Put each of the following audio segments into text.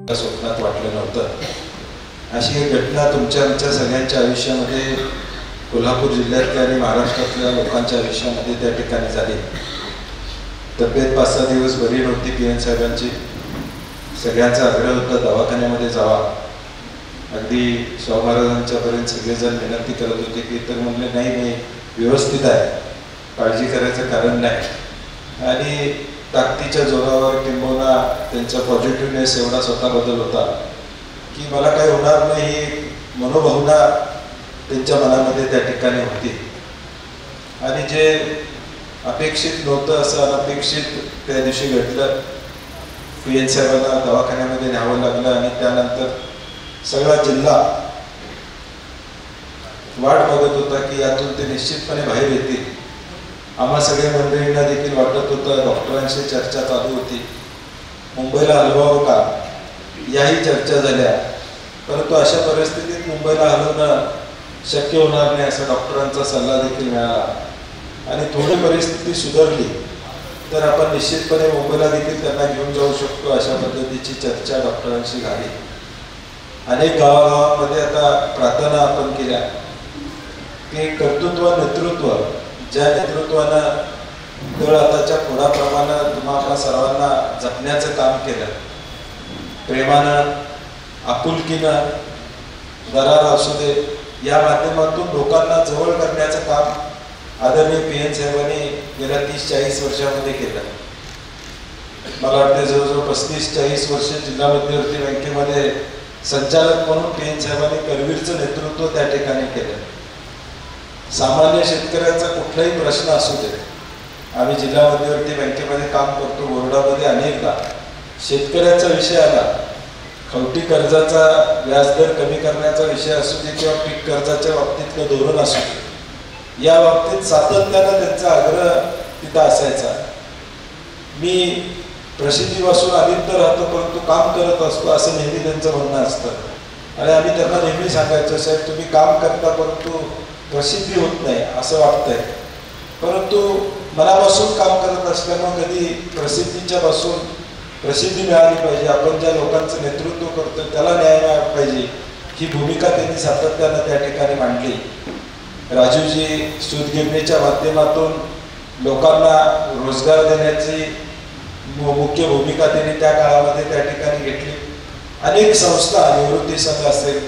स्वप्नात वाटलं नव्हतं। अशी एक घटना तुमच्या आमच्या सगळ्यांच्या आयुष्यामध्ये, कोल्हापूर जिल्ह्यातल्या आणि महाराष्ट्रातल्या लोकांच्या आयुष्यामध्ये त्या ठिकाणी झाली। तब्येत 5-6 दिवस बरी नव्हती PN साहेबांची। सगळ्यांचा आग्रह होता दवाखान्यामध्ये जावा। अगदी शाहू महाराजांच्यापर्यंत सगळेजण विनंती करत होते की, तर म्हणले नाही मी व्यवस्थित आहे, काळजी करायचं कारण नाही। आणि ताकदीच्या जोरावर किंबहुना त्यांचा पॉझिटिव्हनेस एवढा स्वतःबद्दल होता की मला काही होणार नाही ही मनोभावना त्यांच्या मनामध्ये त्या ठिकाणी होती। आणि जे अपेक्षित नव्हतं असं अनपेक्षित त्या दिवशी घडलं। PN साहेबांना दवाखान्यामध्ये न्यावं लागलं आणि त्यानंतर सगळा जिल्हा वाट बघत होता की यातून ते निश्चितपणे बाहेर येतील। आम्हा सगळ्या मंडळींना देखील वाटत होतं, डॉक्टरांशी चर्चा चालू होती, मुंबईला हलवावं का याही चर्चा झाल्या। परंतु अशा परिस्थितीत मुंबईला हलवणं शक्य होणार नाही असा डॉक्टरांचा सल्ला देखील मिळाला। आणि थोडी परिस्थिती सुधारली तर आपण निश्चितपणे मुंबईला देखील त्यांना घेऊन जाऊ शकतो अशा पद्धतीची चर्चा डॉक्टरांशी झाली। अनेक गावागावांमध्ये आता प्रार्थना आपण केल्या की कर्तृत्व नेतृत्व, ज्या नेतृत्वानं तळ आताच्या फोडाप्रमाणे तुम्हाला सर्वांना जपण्याचं काम केलं, प्रेमानं आपुलकीनं दरार असू दे या माध्यमातून लोकांना जवळ करण्याचं काम आदरणीय PN साहेबांनी गेल्या 30-40 वर्षामध्ये केलं। मला वाटतं जवळजवळ 35-40 वर्ष जिल्हा मध्यवर्ती बँकेमध्ये संचालक म्हणून PN साहेबांनी करवीरचं नेतृत्व त्या ठिकाणी केलं। सामान्य शेतकऱ्याचा कुठलाही प्रश्न असू दे, आम्ही जिल्हा मध्यवर्ती बँकेमध्ये काम करतो, बोर्डामध्ये अनेकदा शेतकऱ्याचा विषय आला, खवटी कर्जाचा व्याजदर कमी करण्याचा विषय असू दे किंवा पीक कर्जाच्या बाबतीतलं धोरण असू दे, या बाबतीत सातत्यानं त्यांचा आग्रह तिथं असायचा। मी प्रसिद्धीपासून अलिप्त राहतो परंतु काम करत असतो असं नेहमी त्यांचं म्हणणं असतं। आणि आम्ही त्यांना नेहमी सांगायचं, साहेब तुम्ही काम करता परंतु प्रसिद्धी होत नाही असं वाटतंय, परंतु मनापासून काम करत असल्यामुळे कधी प्रसिद्धीच्या पासून प्रसिद्धी मिळाली पाहिजे, आपण ज्या लोकांचं नेतृत्व करतो त्याला न्याय मिळाला पाहिजे, ही भूमिका त्यांनी सातत्यानं त्या ठिकाणी मांडली। राजूजी सूतगिरणीच्या माध्यमातून लोकांना रोजगार देण्याची मुख्य भूमिका त्यांनी त्या काळामध्ये त्या ठिकाणी घेतली। अनेक संस्था, निवृत्ती संघ असेल,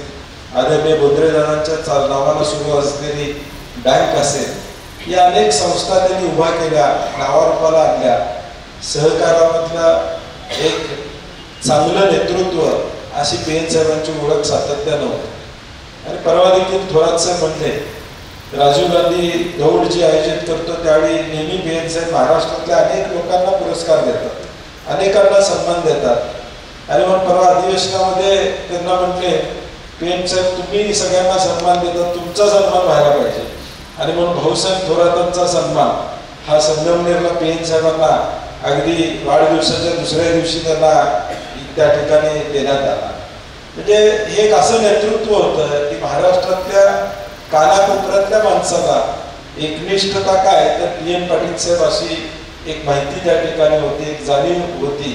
आदरणीय बोद्रेदारांच्या नावानं सुरू असलेली बँक असेल, या अनेक संस्था त्यांनी उभा केल्या, नावारूपाला आणल्या। सहकारामधला एक चांगलं नेतृत्व अशी PN साहेबांची ओळख सातत्यानं होती। आणि परवा देखील थोरात साहेब म्हणले, राजीव गांधी दौड जी आयोजित करतो त्यावेळी नेहमी PN साहेब महाराष्ट्रातल्या अनेक लोकांना पुरस्कार देतात, अनेकांना सन्मान देतात। आणि मग परवा अधिवेशनामध्ये त्यांना म्हटले, PN साहेब तुम्ही सगळ्यांना सन्मान देतात, तुमचा सन्मान व्हायला पाहिजे। आणि म्हणून भाऊसाहेब थोरातांचा सन्मान हा संगमनेरला PN साहेबांना अगदी वाढदिवसाच्या दुसऱ्या दिवशी त्यांना त्या ठिकाणी देण्यात आला। म्हणजे हे एक असं नेतृत्व होतं की महाराष्ट्रातल्या कानाकोपऱ्यातल्या माणसाला एकनिष्ठता काय तर PN पाटील साहेब अशी एक माहिती त्या ठिकाणी होती, एक जाणीव होती।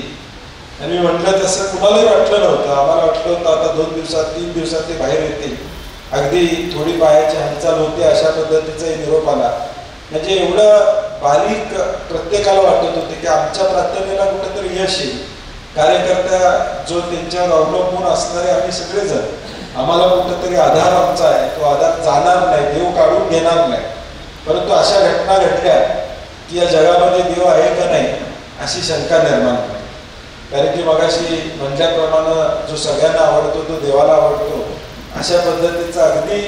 आणि मी म्हटलं तसं कुणालाही वाटलं नव्हतं, आम्हाला वाटलं होतं आता 2 दिवसात 3 दिवसात ते बाहेर येतील, अगदी थोडी पायाची हालचाल होते अशा पद्धतीचा निरोप आला। म्हणजे एवढं बारीक प्रत्येकाला वाटत होते की आमच्या प्रार्थनेला कुठेतरी यश येईल। कार्यकर्ता जो त्यांच्यावर अवलंबून असणारे आम्ही सगळेजण, आम्हाला कुठेतरी आधार आमचा आहे, तो आधार जाणार नाही, देव काढून घेणार नाही। परंतु अशा घटना घडल्या की या जगामध्ये देव आहे का नाही अशी शंका निर्माण होती। कारण की मगाशी म्हटल्याप्रमाणे जो सगळ्यांना आवडतो तो देवाला आवडतो, अशा पद्धतीचा अगदी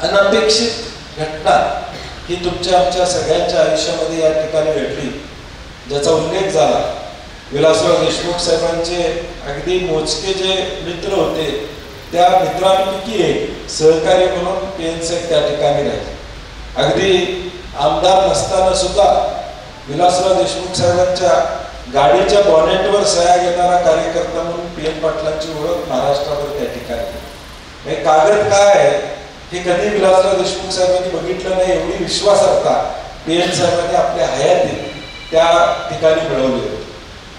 अनपेक्षित घटना ही तुमच्या आमच्या सगळ्यांच्या आयुष्यामध्ये या ठिकाणी घडली, ज्याचा उल्लेख झाला। विलासराव देशमुख साहेबांचे अगदी मोजके जे मित्र होते त्या मित्रांपैकी एक सहकारी म्हणून PN साहेब त्या ठिकाणी राहिले। अगदी आमदार नसताना सुद्धा विलासराव देशमुख साहेबांच्या गाडीच्या बॉनेटवर सह्या घेणारा कार्यकर्ता म्हणून PN पाटलांची ओळख महाराष्ट्रावर त्या ठिकाणी। हे कागद काय आहे हे कधी विलासराव देशमुख साहेबांनी बघितलं नाही, एवढी विश्वासार्हता PN साहेबांनी आपल्या हयातीत त्या ठिकाणी मिळवली होती।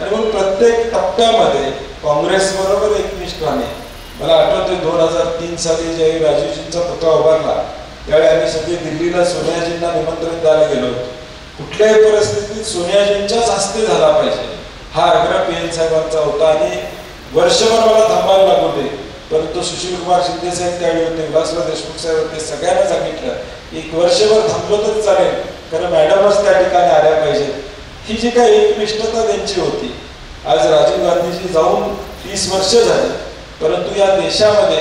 आणि मग प्रत्येक टप्प्यामध्ये काँग्रेस बरोबर एकनिष्ठाने. मला आठवते 2003 साली ज्यावेळी राजीवजींचा पुतळा उभारला त्यावेळी आम्ही सगळे दिल्लीला सोनियाजींना निमंत्रण द्यायला गेलो होतो. कुठल्याही परिस्थितीत सोनियाजींच्याच हस्ते झाला पाहिजे हा आग्रह PN साहेबांचा होता. आणि वर्षभर मला थांबायला लागू दे, परंतु सुशीलकुमार शिंदे साहेब त्यावेळी होते, विलासराव देशमुख साहेब होते, सगळ्यांना सांगितलं एक वर्षभर थांबलो तरी चालेल, कारण मॅडमच त्या ठिकाणी आल्या पाहिजे. ही जी काही एकनिष्ठता त्यांची होती. आज राजीव गांधीजी जाऊन 30 वर्ष झाली, परंतु या देशामध्ये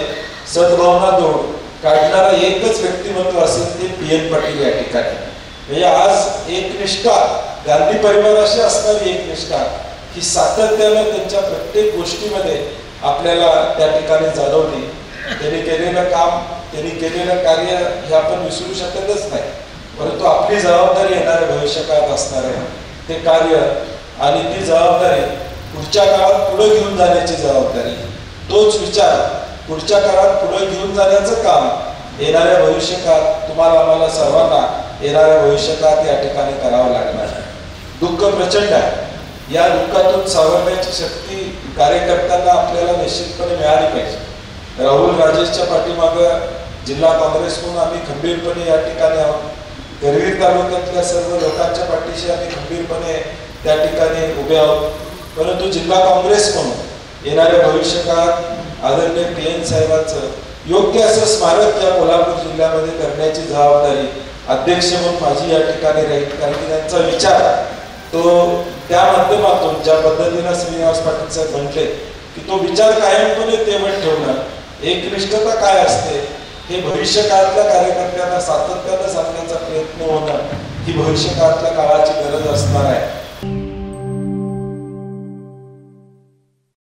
सद्भावना जोड काढणारा एकच व्यक्तिमत्व असेल ते PN पाटील या ठिकाणी. म्हणजे आज एकनिष्ठा गांधी परिवाराशी असणारी एकनिष्ठा ही सातत्यानं त्यांच्या प्रत्येक गोष्टीमध्ये आपल्याला त्या ठिकाणी जाणवली. त्यांनी केलेलं काम, त्यांनी केलेलं कार्य हे आपण विसरू शकतच नाही, परंतु आपली जबाबदारी येणाऱ्या भविष्यकाळात असणार आहे ते कार्य आणि ती जबाबदारी पुढच्या काळात पुढे घेऊन जाण्याची जबाबदारी. तोच विचार पुढच्या काळात पुढे घेऊन जाण्याचं काम येणाऱ्या भविष्यकाळात तुम्हाला आम्हाला सर्वांना येणाऱ्या भविष्यकाळात या ठिकाणी करावं लागणार आहे. दुःख प्रचंड आहे. या दुःखातून सावरण्याची शक्ती कार्यकर्त्यांना आपल्याला निश्चितपणे मिळाली पाहिजे. राहुल राजेशच्या पाठीमागं जिल्हा काँग्रेस म्हणून आम्ही खंबीरपणे या ठिकाणी आहोत. करवीर तालुक्यातल्या सर्व लोकांच्या पाठीशी आम्ही खंबीरपणे त्या ठिकाणी उभे आहोत. परंतु जिल्हा काँग्रेस म्हणून येणाऱ्या भविष्यकाळात आदरणीय PN साहेबांचं योग्य असं स्मारक या कोल्हापूर जिल्ह्यामध्ये करण्याची जबाबदारी अध्यक्ष म्हणून माझी या ठिकाणी राहील. कारण की त्यांचा विचार तो त्या माध्यमातून ज्या पद्धतीनं श्रीनिवास पाटील साहेब म्हटले की तो विचार कायमपणे तेवढ ठेवणं, एकनिष्ठता काय असते हे भविष्यकाळातल्या कार्यकर्त्यांना सातत्यानं सांगण्याचा प्रयत्न होणं ही भविष्यकाळातल्या काळाची गरज असणार आहे.